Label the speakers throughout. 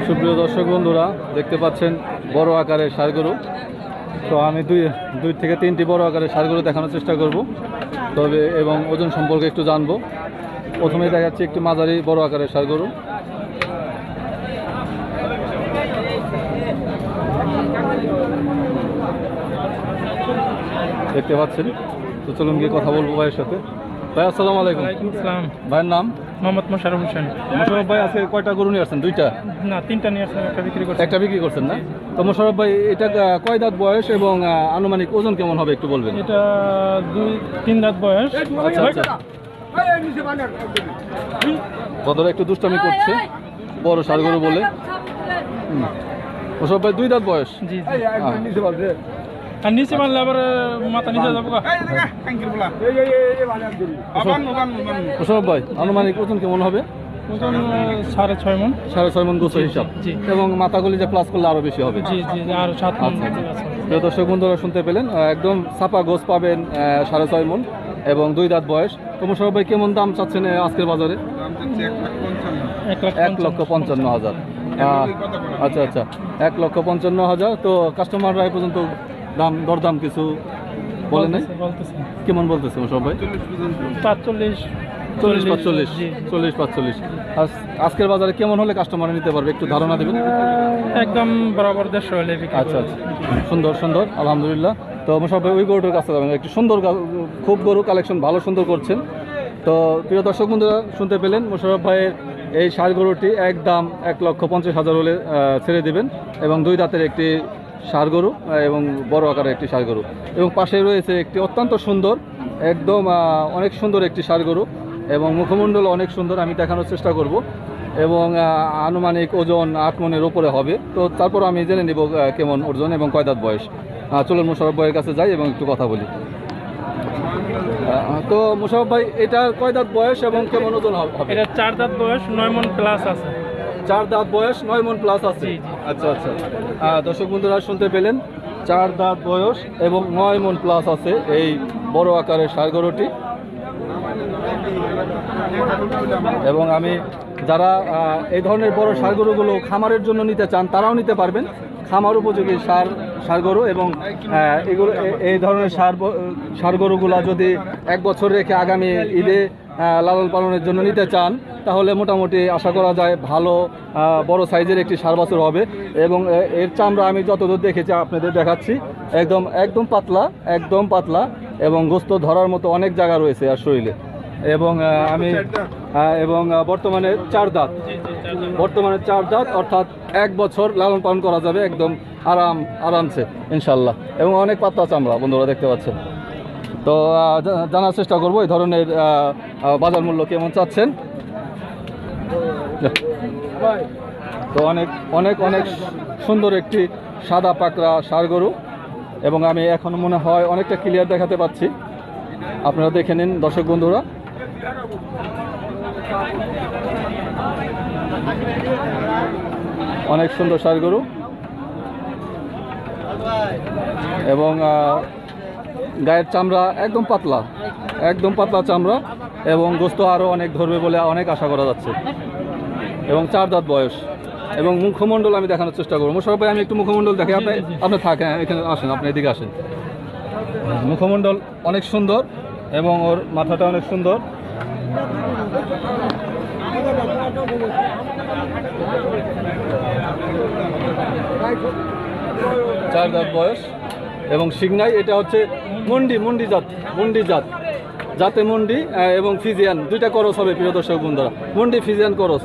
Speaker 1: সুপ্রিয় দর্শক বন্ধুরা, দেখতে পাচ্ছেন বড় আকারের ষাঁড় গরু। তো আমি দুই থেকে তিনটি বড় আকারের ষাঁড় গরু দেখানোর চেষ্টা করব, তবে এবং ওজন সম্পর্কে একটু জানবো। প্রথমে দেখাচ্ছি একটু মাঝারি বড় আকারের ষাঁড় গরু। দেখতে পাচ্ছেন। তো চলুন গিয়ে কথা বলবো ভাইয়ের সাথে। ভাই আসসালামু আলাইকুম।
Speaker 2: আসসালাম।
Speaker 1: ভাইয়ের নাম?
Speaker 2: মোহাম্মদ মোশাররফ হোসেন।
Speaker 1: মোশাররফ ভাই, আজকে কয়টা গরু নিয়ে আসছেন? দুইটা
Speaker 2: না, তিনটা নিয়ে আসছেন, একটা বিক্রি করছেন।
Speaker 1: একটা বিক্রি করছেন না? তো মোশাররফ ভাই, এটা কয় দাঁত বয়স এবং আনুমানিক ওজন কেমন হবে একটু বলবেন?
Speaker 2: এটা 2-3 দাঁত বয়স।
Speaker 1: আচ্ছা আচ্ছা। কতটা একটু দুষ্টামি করছে বড় ষাঁড় গরু বলে। মোশাররফ ভাই 2 দাঁত বয়স।
Speaker 2: জি জি। আর নিচে মারলে আবার মাথা নিচে যাবো।
Speaker 1: মোশাররফ ভাই, আনুমানিক ওজন কেমন হবে?
Speaker 2: ওজন 6.5 মণ।
Speaker 1: 6.5 মণ গোছ হিসাব।
Speaker 2: জি।
Speaker 1: এবং মাথাগুলি যে প্লাস করলে আরো বেশি হবে।
Speaker 2: জি জি, আরো 7 মণ।
Speaker 1: প্রিয় দর্শক বন্ধুরা, শুনতে পেলেন, একদম ছাপা গোছ পাবেন 6.5 মণ এবং 2 দাঁত বয়স। তো মোশাররফ ভাই, কেমন দাম চাচ্ছেন আজকের বাজারে? 1,55,000। আচ্ছা আচ্ছা, 1,55,000। তো কাস্টমাররা এই পর্যন্ত দরদাম কিছু বলে নাই? কেমন বলতেছে মোশাররফ ভাই? 40-45। আজকের বাজারে কেমন হলে কাস্টমার নিতে পারবে একটু ধারণা দেবেন?
Speaker 2: একদম বরাবর 150 হলে।
Speaker 1: আচ্ছা আচ্ছা, সুন্দর সুন্দর, আলহামদুলিল্লাহ। তো মোশাররফ ভাই, ওই গরুটার কাছে যাবেন, একটু সুন্দর, খুব গরু কালেকশন ভালো সুন্দর করছেন। তো প্রিয় দর্শক বন্ধুরা, শুনতে পেলেন, মোশাররফ ভাইয়ের এই ষাঁড় গরুটি একদম 1,50,000 হলে ছেড়ে দেবেন এবং 2 দাঁতের একটি ষাঁড় গরু এবং বড় আকারের একটি ষাঁড় গরু, এবং পাশে রয়েছে একটি অত্যন্ত সুন্দর, একদম অনেক সুন্দর একটি ষাঁড় গরু এবং মুখমণ্ডল অনেক সুন্দর। আমি দেখানোর চেষ্টা করব এবং আনুমানিক ওজন 8 মণের ওপরে হবে। তো তারপর আমি জেনে নিব কেমন ওজন এবং কয় দাঁত বয়স। চলুন মোশাররফ ভাইয়ের কাছে যাই এবং একটু কথা বলি। তো মোশাররফ ভাই, এটার কয় দাঁত বয়স এবং কেমন ওজন হবে?
Speaker 2: এটা 4 দাঁত বয়স, 9 মণ প্লাস আছে।
Speaker 1: 4 দাঁত বয়স, 9 মণ প্লাস আছে। আচ্ছা আচ্ছা, দর্শক বন্ধুরা শুনতে পেলেন, 4 দাঁত বয়স এবং 9 মণ প্লাস আছে এই বড় আকারের ষাঁড় গরুটি। এবং আমি যারা এই ধরনের বড় ষাঁড় গরুগুলো খামারের জন্য নিতে চান, তারাও নিতে পারবেন। খামার উপযোগী ষাঁড় গরু এবং এগুলো, এই ধরনের ষাঁড় গরুগুলো যদি 1 বছর রেখে আগামী ঈদে লালন পালনের জন্য নিতে চান, তাহলে মোটামুটি আশা করা যায় ভালো বড় সাইজের একটি ষাঁড় বাছুর হবে। এবং এর চামড়া আমি যতদূর দেখেছি আপনাদের দেখাচ্ছি, একদম পাতলা এবং গোস্ত ধরার মতো অনেক জায়গা রয়েছে আর শরীরে। এবং বর্তমানে 4 দাঁত, অর্থাৎ 1 বছর লালন পালন করা যাবে একদম আরামসে ইনশাল্লাহ। এবং অনেক পাতলা চামড়া বন্ধুরা দেখতে পাচ্ছেন। তো জানার চেষ্টা করবো এই ধরনের বাজার মূল্য কেমন চাচ্ছেন। তো অনেক সুন্দর একটি সাদা পাকড়া ষাঁড় গরু এবং আমি এখন মনে হয় অনেকটা ক্লিয়ার দেখাতে পাচ্ছি, আপনারা দেখে নিন দর্শক বন্ধুরা। অনেক সুন্দর ষাঁড় গরু এবং গায়ের চামড়া একদম পাতলা চামড়া এবং গোস্ত আরও অনেক ধরবে বলে অনেক আশা করা যাচ্ছে। এবং 4 দাঁত বয়স এবং মুখমণ্ডল আমি দেখানোর চেষ্টা করবো। মোশাররফ ভাই, আমি একটু মুখমণ্ডল দেখি। আপনি থাকেন এখানে, আসেন, আপনি এদিকে আসেন। মুখমণ্ডল অনেক সুন্দর এবং ওর মাথাটা অনেক সুন্দর। চার দাঁত বয়স এবং সিগনাই। এটা হচ্ছে মুন্ডি জাত যাতে মুন্ডি এবং ফিজিয়ান দুইটা করস হবে প্রিয় দর্শক বন্ধুরা। মুন্ডি ফিজিয়ান করস,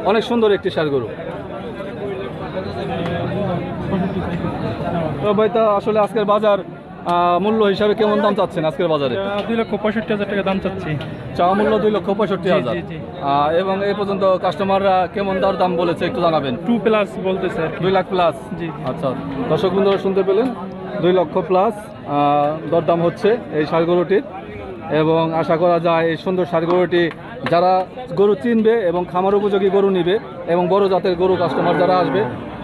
Speaker 1: অনেক সুন্দর একটি ষাঁড় গরু। তো ভাই, তা আসলে আজকের বাজার মূল্য হিসাবে কেমন দাম চাচ্ছেন আজকের বাজারে?
Speaker 2: 2,65,000 টাকা দাম চাচ্ছি।
Speaker 1: চাওয়া মূল্য 2,65,000। এবং এই পর্যন্ত কাস্টমাররা কেমন দাম বলেছে একটু জানাবেন।
Speaker 2: 2 প্লাস বলতেছে,
Speaker 1: 2 লাখ প্লাস।
Speaker 2: জি।
Speaker 1: আচ্ছা, দর্শক বন্ধুরা শুনতে পেলেন, 2 লক্ষ প্লাস দরদাম হচ্ছে এই ষাঁড় গরুটির। এবং আশা করা যায় এই সুন্দর ষাঁড় গরুটি যারা গরু চিনবে এবং খামার উপযোগী গরু নিবে এবং বড় জাতের গরু কাস্টমার যারা আসবে,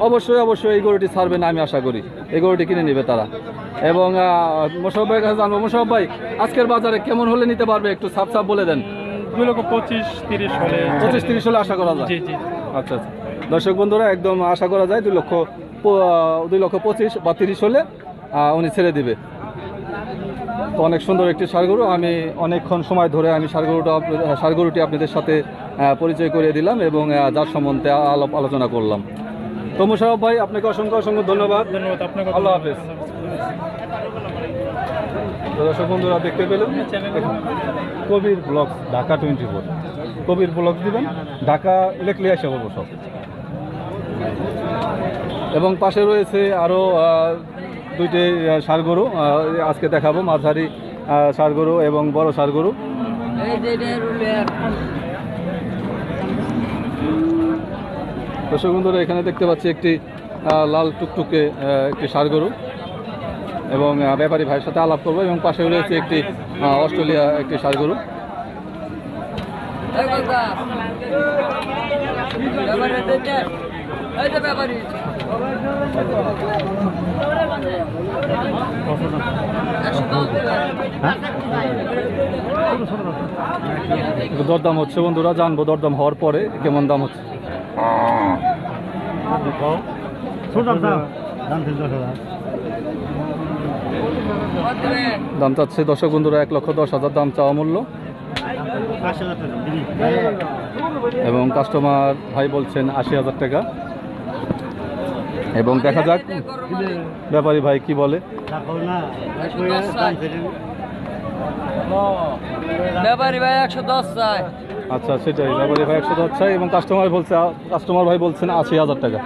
Speaker 1: অবশ্যই এই গরুটি ছাড়বে না, আমি আশা করি এই গরুটি কিনে নেবে তারা। এবং মোশাররফ ভাইয়ের কাছে জানবো, মোশাররফ ভাই, আজকের বাজারে কেমন হলে নিতে পারবে একটু সাপ বলে দেন।
Speaker 2: 2,25,30 হলে
Speaker 1: 25-30 হলে আশা করা যায়।
Speaker 2: জি জি
Speaker 1: আচ্ছা আচ্ছা, দর্শক বন্ধুরা একদম আশা করা যায় 2,25,000 বা 30 হলে উনি ছেড়ে দিবে। তো অনেক সুন্দর একটি ষাঁড় গরু, আমি অনেকক্ষণ সময় ধরে আমি ষাঁড় গরুটি আপনাদের সাথে পরিচয় করিয়ে দিলাম এবং যার সম্বন্ধে আলোচনা করলাম। তো মোশাররফ ভাই, আপনাকে অসংখ্য অসংখ্য ধন্যবাদ।
Speaker 2: ধন্যবাদ আপনাকে।
Speaker 1: আল্লাহ হাফেজ। তো দর্শক বন্ধুরা দেখতে পেলেন কবির ব্লগস ঢাকা 24, কবির ব্লগস দিবেন, ঢাকা লেখলে এসে বলবো সব। এবং পাশে রয়েছে আরও দুইটি ষাঁড় গরু আজকে দেখাবো, মাঝারি ষাঁড় গরু এবং বড় ষাঁড় গরু। দর্শক বন্ধুরা এখানে দেখতে পাচ্ছি একটি লাল টুকটুকে একটি ষাঁড় গরু এবং ব্যাপারী ভাইয়ের সাথে আলাপ করবো। এবং পাশে রয়েছে একটি অস্ট্রেলিয়া একটি ষাঁড় গরু। দরদাম হচ্ছে বন্ধুরা, জানবো দরদাম হওয়ার পরে কেমন দাম হচ্ছে। দাম চাচ্ছে দর্শক বন্ধুরা 1,10,000 দাম চাওয়া মূল্য, এবং কাস্টমার ভাই বলছেন 80,000 টাকা। এবং দেখা যাক ব্যাপারী ভাই কি বলে।
Speaker 3: ব্যাপারী ভাই 110 চাই।
Speaker 1: আচ্ছা, সেটাই, ব্যাপারী ভাই 110 চাই এবং কাস্টমার ভাই বলছেন 80,000 টাকা।